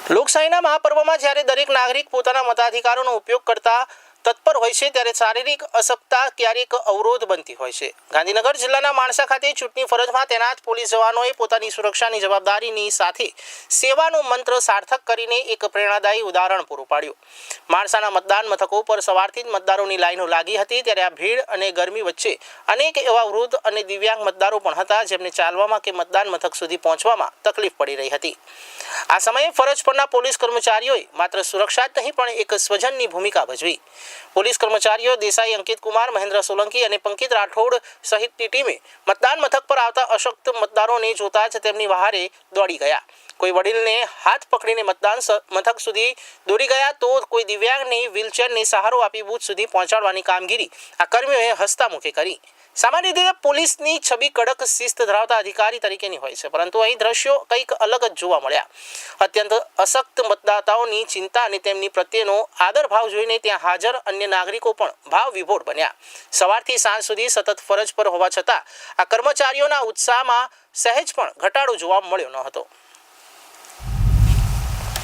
લોકશાહીના મહાપર્વમાં જ્યારે દરેક નાગરિક પોતાના મતાધિકારોનો ઉપયોગ કરતા તત્પર હોય છે ત્યારે શારીરિક અશક્તતા ક્યારેક અવરોધ બનતી હોય છે। ગાંધીનગર જિલ્લાના માણસા ખાતે ચૂંટણી ફરજમાં તૈનાત પોલીસ જવાનોએ પોતાની સુરક્ષાની જવાબદારીની સાથે સેવાનો મંત્ર સાર્થક કરીને એક પ્રેરણાદાયી ઉદાહરણ પૂરું પાડ્યું। માણસાના મતદાન મથકો પર સવારથી જ મતદારોની લાઈનો લાગી હતી ત્યારે આ ભીડ અને ગરમી વચ્ચે અનેક એવા વૃદ્ધ અને દિવ્યાંગ મતદારો પણ હતા જેમને ચાલવામાં કે મતદાન મથક સુધી પહોંચવામાં તકલીફ પડી રહી હતી। આ સમયે ફરજ પરના પોલીસ કર્મચારીઓએ માત્ર સુરક્ષા જ નહીં પણ એક સ્વજનની ભૂમિકા ભજવી। પોલીસ કર્મચારીઓ દેસાઈ અંકિત કુમાર, મહેન્દ્ર સોલંકી અને પંકિત રાઠોડ સહિતની ટીમે મતદાન મથક પર આવતા અશક્ત મતદારોને જોતા જ તેમની વહારે દોડી ગયા। કોઈ વડીલને હાથ પકડીને મતદાન મથક સુધી દોડી ગયા તો કોઈ દિવ્યાંગને વ્હીલચેરને સહારો આપી બૂથ સુધી પહોંચાડવાની કામગીરી આ કર્મીઓએ હસતા મુખે કરી। સામાન્ય રીતે પોલીસની છબી કડક શિસ્ત ધરાવતા અધિકારી તરીકેની હોય છે, પરંતુ અહીં દ્રશ્યો કંઈક અલગ જ જોવા મળ્યા। અત્યંત અશક્ત મતદાતાઓની ચિંતા અને તેમની પ્રત્યેનો આદર ભાવ જોઈને ત્યાં હાજર અન્ય નાગરિકો પણ ભાવ વિભોર બન્યા। સવારથી સાંજ સુધી સતત ફરજ પર હોવા છતાં આ કર્મચારીઓના ઉત્સાહમાં સહેજ પણ ઘટાડો જોવા મળ્યો ન હતો।